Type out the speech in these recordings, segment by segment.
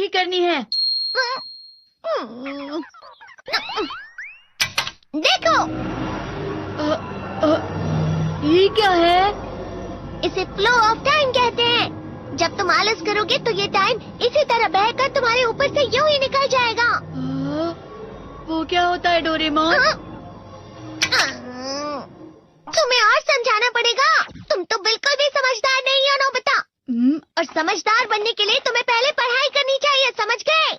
ठीक करनी है। देखो, ये क्या है? इसे फ्लो ऑफ टाइम कहते हैं। जब तुम आलस करोगे तो ये टाइम इसी तरह बहकर तुम्हारे ऊपर से यूं ही निकल जाएगा। वो क्या होता है डोरेमोन? तुम्हें और समझाना पड़ेगा। तुम तो बिल्कुल भी समझदार नहीं हो नोबिता। और समझदार बनने के लिए तुम्हें पहले पढ़ाई करनी चाहिए, समझ गए?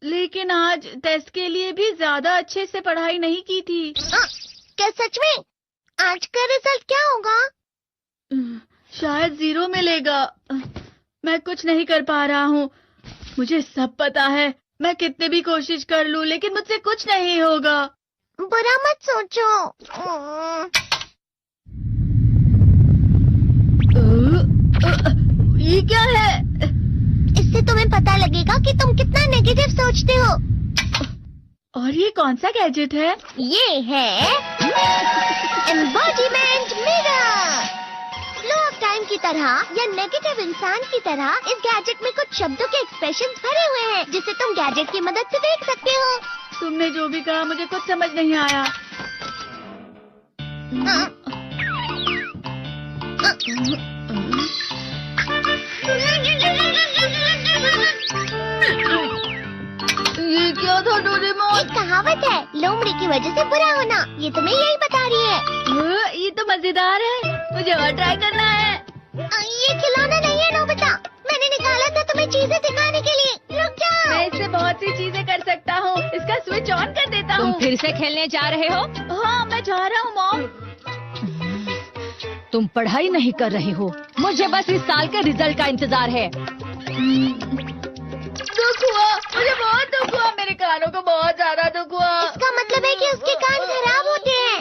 लेकिन आज टेस्ट के लिए भी ज्यादा अच्छे से पढ़ाई नहीं की थी। क्या सच में? आज का रिजल्ट क्या होगा? शायद 0 मिलेगा। मैं कुछ नहीं कर पा रहा हूँ। मुझे सब पता है। मैं कितने भी कोशिश कर लूँ लेकिन मुझसे कुछ नहीं होगा। बुरा मत सोचो। ये क्या है? इससे तुम्हें पता लगेगा कि तुम कितना नेगेटिव सोचते हो। और ये कौन सा गैजेट है? ये है embodiment mirror. Flow of time की तरह या नेगेटिव इंसान की तरह इस गैजेट में कुछ शब्दों के एक्सप्रेशंस भरे हुए हैं जिसे तुम गैजेट की मदद से देख सकते हो। तुमने जो भी कहा मुझे कुछ समझ नहीं आया। ये क्या था डोरेमोन? एक कहावत है, लोमड़ी की वजह से बुरा होना। ये तुम्हें यही बता रही है। ये तो मजेदार है। मुझे और ट्राई करना है। ये खिलौना नहीं है नोबिता। मैंने निकाला था तुम्हें चीजें दिखाने के लिए। रुक जाओ। मैं इससे बहुत सी चीजें कर सकता हूँ। इसका स्विच ऑन कर देता हूँ। तुम फिर से खेलने जा रहे हो? हाँ, मैं जा रहा हूँ मॉम। तुम पढ़ाई नहीं कर रही हो। मुझे बस इस साल के रिजल्ट का इंतजार है। दुख हुआ, मुझे बहुत दुख हुआ। मेरे कानों को बहुत ज्यादा दुख हुआ। इसका मतलब है कि उसके कान खराब होते हैं।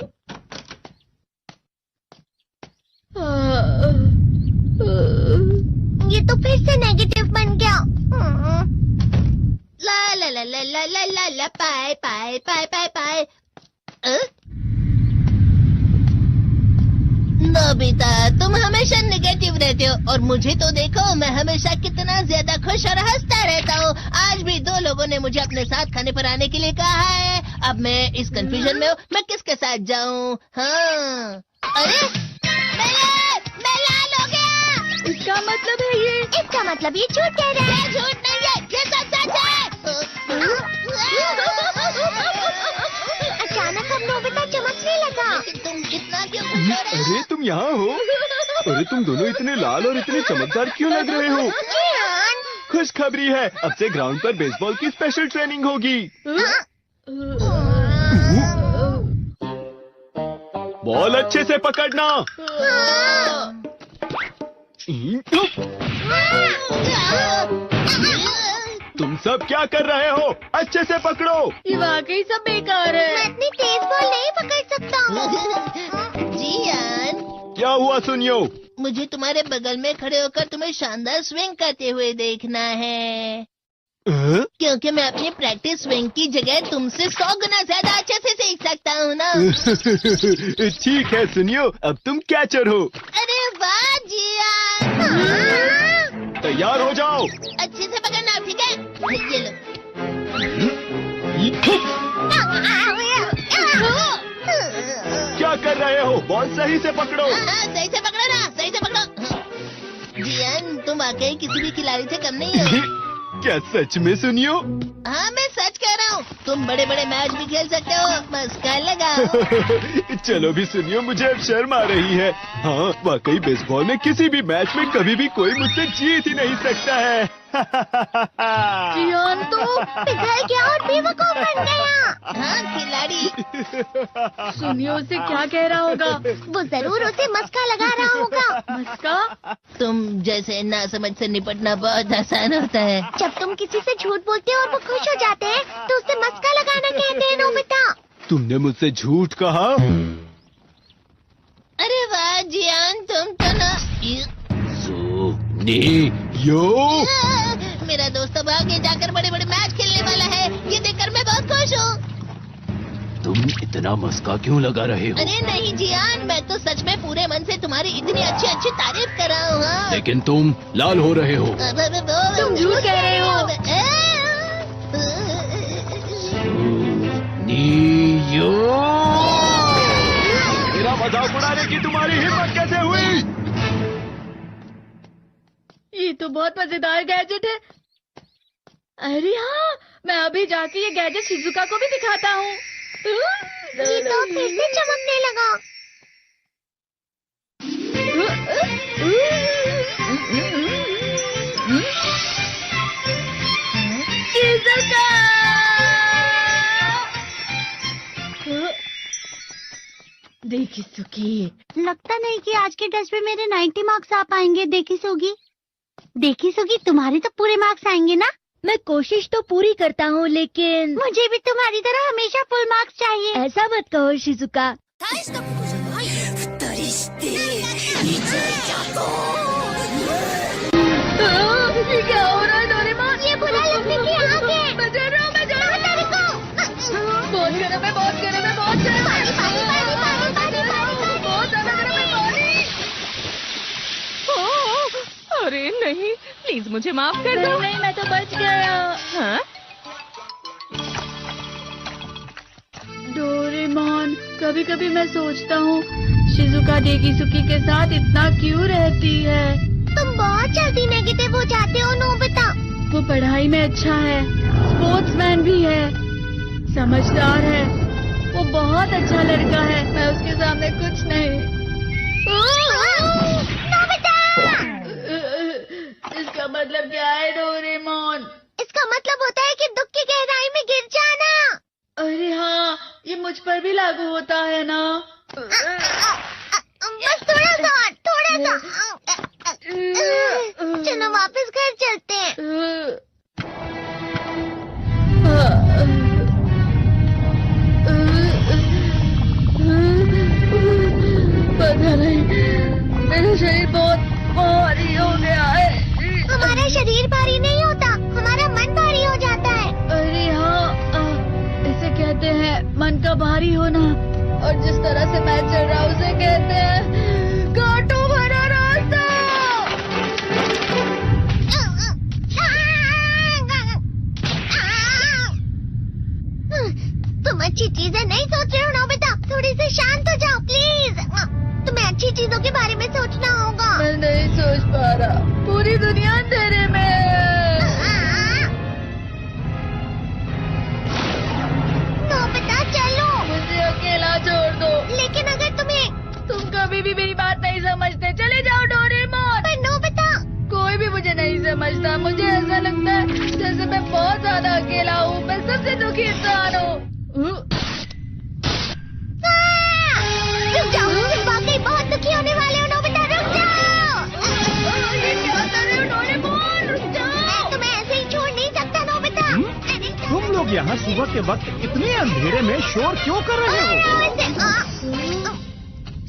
ये तो फिर से नेगेटिव बन गया। ला ला ला ला ला ला ला ला पाए पाए पाए पाए पाए। नोबिता, तुम हमेशा नेगेटिव रहते हो और मुझे तो देखो, मैं हमेशा कितना ज्यादा खुश और हंसता रहता हूँ। आज भी 2 लोगों ने मुझे अपने साथ खाने पर आने के लिए कहा है। अब मैं इस कंफ्यूजन में हूँ, मैं किसके साथ जाऊँ? हाँ, अरे मैं लाल हो गया। इसका मतलब है ये? इसका मतलब ये झूठ कह रहा है। झूठ नहीं है, ये सच है। अचानक अब नोबिता चमकने लगा। तुम कितना क्यों खुश हो रहे हो? अरे तुम यहाँ हो? अरे तुम दोनों इतने लाल और इतने चमकदार क्यों लग रहे हो? खुशखबरी है, अब से ग्राउंड पर बेसबॉल की स्पेशल ट्रेनिंग होगी। बॉल अच्छे से पकड़ना। तुम सब क्या कर रहे हो? अच्छे से पकड़ो। ये वाकई सब बेकार है। मैं इतनी तेज बॉल नहीं पकड़ सकता हूँ। जियान, क्या हुआ सुनियो? मुझे तुम्हारे बगल में खड़े होकर तुम्हें शानदार स्विंग करते हुए देखना है। क्योंकि मैं अपनी प्रैक्टिस स्विंग की जगह तुमसे 100 गुना ज्यादा अच्छे से सीख सकता हूँ ना। ठीक है सुनियो, अब तुम कैचर हो। अरे वाह जियान। तैयार हो जाओ। अच्छे से पकड़ना, ठीक है? ये लो। क्या कर रहे हो? बॉल सही से पकड़ो। सही से पकड़ो ना, सही से पकड़ो। जियान, तुम वाकई किसी भी खिलाड़ी से कम नहीं हो। क्या सच में सुनियो? हाँ, मैं सच कह रहा हूँ। तुम बड़े बड़े मैच भी खेल सकते हो, मस्का लगाओ। चलो भी सुनियो, मुझे अब शर्म आ रही है। हाँ, वाकई बेसबॉल में किसी भी मैच में कभी भी कोई मुझसे जीत ही नहीं सकता है। जियान तो पिघल गया और बेवकूफ बन गया। हाँ, खिलाड़ी। सुनियो उसे क्या कह रहा होगा? वो जरूर उसे मस्का लगा रहा होगा। मस्का? तुम जैसे नासमझ से निपटना बहुत आसान होता है। जब तुम किसी से झूठ बोलते हो और वो खुश हो जाते हैं तो उसे मस्का लगाना कहते हैं नोबिता। तुमने मुझसे झूठ कहा? अरे वाह जियान, तुम तो ना। यो मेरा दोस्त अब आगे जाकर बड़े बड़े मैच खेलने वाला है। ये देखकर मैं बहुत खुश हूँ। तुम इतना मस्का क्यों लगा रहे हो? अरे नहीं जियान, मैं तो सच में पूरे मन से तुम्हारी इतनी अच्छी अच्छी तारीफ कर रहा हूँ। लेकिन तुम लाल हो रहे हो। तुम झूठ कह रहे हो। मेरा मजाक उड़ाने की तुम्हारी हिम्मत कैसे हुई? ये तो बहुत मजेदार गैजेट है। अरे हाँ, मैं अभी जाके ये गैजेट शिजुका को भी दिखाता हूँ। ये तो फिर से चमकने लगा। शिजुका! देखी सुकी, लगता नहीं कि आज के टेस्ट में मेरे 90 मार्क्स आ पाएंगे। देखी सोगी तुम्हारे तो पूरे मार्क्स आएंगे ना? मैं कोशिश तो पूरी करता हूँ, लेकिन मुझे भी तुम्हारी तरह हमेशा फुल मार्क्स चाहिए। ऐसा मत कहो शिजुका। ये क्या हो रहा है डोरेमोन? ये बुरा लगने की आग है। मैं डर रहा हूँ, मैं डर रहा हूँ। बहुत गर्म है, बहुत गर्म है, बहुत गर्म है। बहुत ज्यादा गर्म है पानी। अरे नहीं, प्लीज मुझे माफ कर दो। नहीं, मैं तो बच गया। हाँ? डोरेमोन, कभी कभी मैं सोचता हूँ शिजुका डेकिसुकी के साथ इतना क्यों रहती है। तुम बहुत जल्दी नेगेटिव हो जाते हो नोबिता। वो पढ़ाई में अच्छा है, स्पोर्ट्समैन भी है, समझदार है, वो बहुत अच्छा लड़का है। मैं उसके सामने कुछ नहीं। नोबिता! इसका मतलब क्या है डोरेमोन? इसका मतलब होता है कि दुख की गहराई में गिर जाना। अरे हाँ, ये मुझ पर भी लागू होता है ना। बस थोड़ा सा। चलो वापस घर चलते हैं। पता नहीं, मेरा शरीर बहुत भारी हो गया है। हमारा शरीर भारी नहीं होता, हमारा मन भारी हो जाता है। अरे हाँ, इसे कहते हैं मन का भारी होना। और जिस तरह से मैं चल रहा हूँ उसे कहते हैं कांटों भरा रास्ता। तुम अच्छी चीजें नहीं सोच रहे हो नोबिता। थोड़ी सी शांत हो जाओ प्लीज। तुम्हें अच्छी चीजों के बारे में सोचना होगा। मैं नहीं सोच पा रहा, पूरी दुनिया अंधेरे में है। नोबिता चलो। मुझे अकेला छोड़ दो। लेकिन अगर तुम कभी भी मेरी बात नहीं समझते, चले जाओ डोरेमोन। पर नोबिता। कोई भी मुझे नहीं समझता। मुझे ऐसा लगता है जैसे मैं बहुत ज्यादा अकेला हूँ। मैं सबसे दुखी इंसान हूँ। रुक जाओ, तुम वाकई बहुत दुखी होने वाले हो नोबिता। रुक जाओ। ये क्या कर रहे हो डोरेमोन? रुक जाओ। मैं तुम्हें ऐसे ही छोड़ नहीं सकता नोबिता। तुम लोग यहाँ सुबह के वक्त इतने अंधेरे में शोर क्यों कर रहे हो?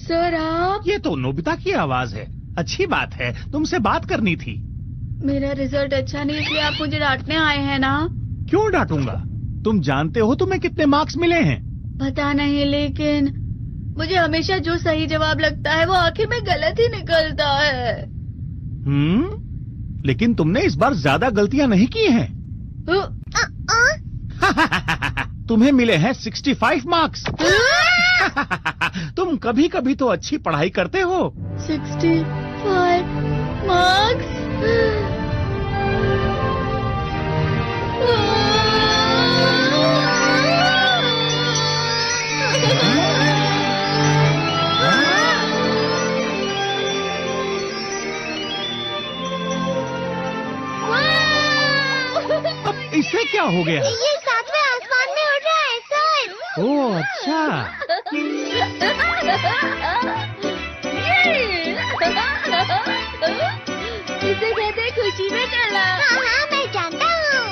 सर आप? ये तो नोबिता की आवाज है। अच्छी बात है, तुमसे बात करनी थी। मेरा रिजल्ट अच्छा नहीं, इसलिए आप मुझे डांटने आए हैं ना? क्यों डांटूंगा? तुम जानते हो तुम्हें कितने मार्क्स मिले हैं? पता नहीं, लेकिन मुझे हमेशा जो सही जवाब लगता है वो आखिर में गलत ही निकलता है। लेकिन तुमने इस बार ज्यादा गलतियां नहीं की हैं। तुम्हें मिले हैं 65 मार्क्स। तुम कभी कभी तो अच्छी पढ़ाई करते हो। 65 मार्क्स? अब इसे क्या हो गया? ये सातवें आसमान में उड़ रहा है सर। ओह अच्छा। इसे कहते हैं खुशी में चला। हाँ मैं जानता हूँ।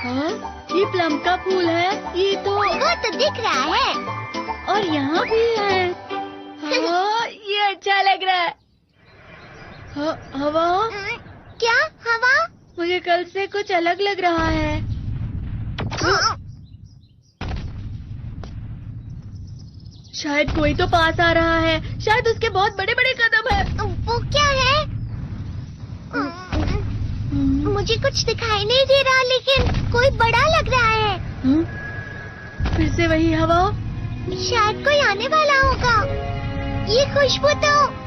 हाँ, ये प्लम का फूल है। ये तो वो तो दिख रहा है। और यहाँ भी है। हाँ, ये अच्छा लग रहा है। हवा? क्या हवा? मुझे कल से कुछ अलग लग रहा है। शायद कोई तो पास आ रहा है। शायद उसके बहुत बड़े बड़े कदम है। वो क्या है? मुझे कुछ दिखाई नहीं दे रहा, लेकिन कोई बड़ा लग रहा है। फिर से से वही हवा? शायद कोई आने वाला होगा। ये खुशबू तो